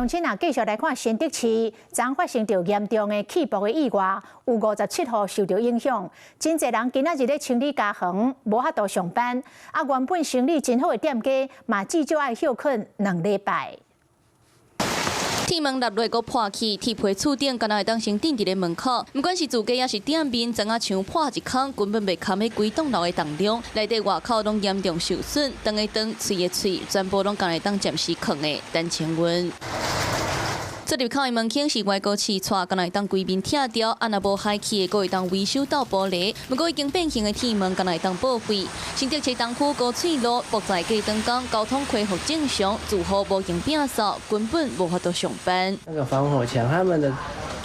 鄉親啊，繼續來看新竹市，昨發生着嚴重的起爆的意外，有57戶受到影響。真濟人今仔日咧清理家園，無法度上班。啊，原本生意真好的店家，嘛至少要休困2禮拜。鐵門落落個破去，鐵皮厝頂敢若會當先頂佇咧門口。不管是住家也是店面，怎啊像破一空，根本袂堪喺規棟樓的重量，內底外口攏嚴重受損，燈的燈，喙的喙，全部攏敢會當暫時囥的單清溫。這入口的門檻是外國試錯，敢若會當規面拆掉，啊若無害去的，佫會當維修到玻璃。不過已經變形的鐵門，敢若會當報廢。新竹市東區高翠路博在過燈工交通恢復正常，住戶無經摒掃，根本無法度上班。那個防火牆，他們的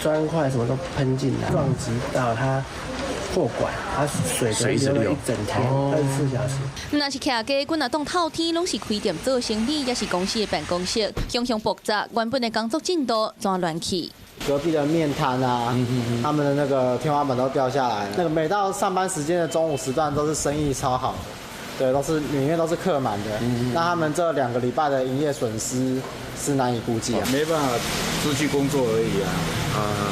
磚塊什麼都噴進來，撞擊到它破管，它水流了一整天，24小時。若是徛街，阮若當透天，攏是開店做生意，也是公司的辦公室，熊熊爆炸，原本的工作進度全亂去。隔壁的麵攤啊，他們的那個天花板都掉下來了。那個每到上班時間的中午時段，都是生意超好的，對，都是裡面都是客滿的。那他們這2個禮拜的營業損失是難以估計啊，沒辦法出去工作而已啊。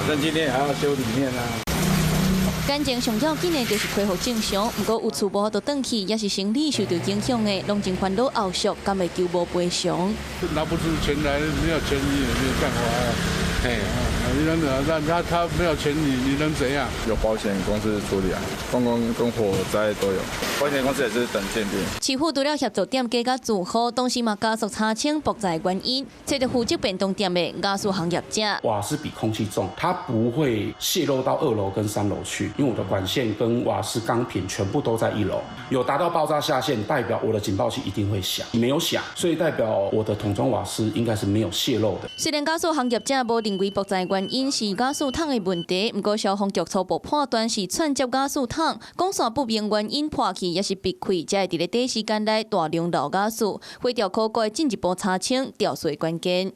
但今天還要修裡面啊。感情上要緊的就是恢復正常，不過有厝無法度轉去，也是生意受到影響的，攏真煩惱後續，敢會求無賠償。拿不出錢來，沒有錢你也沒有辦法啊。你能讓他沒有錢你能怎樣？有保險公司處理啊，公共跟火災都有，保險公司也是等鑑定。市府除了協助店家甲住戶，同時嘛加速查清爆災原因，找到負責便當店的亞速行業者。瓦斯比空氣重，它不會洩漏到2樓跟3樓去，因為我的管線跟瓦斯鋼品全部都在1樓，有達到爆炸下限，代表我的警報器一定會響，沒有響，所以代表我的桶裝瓦斯應該是沒有洩漏的。雖然亞速行業者無認為爆災原因是亞速桶的問題，不過消防局初步判斷是串接亞速桶，講線不明原因破去，也是別開，才會佇咧短時間內大量漏亞速。會調考過進一步查清調水關鍵。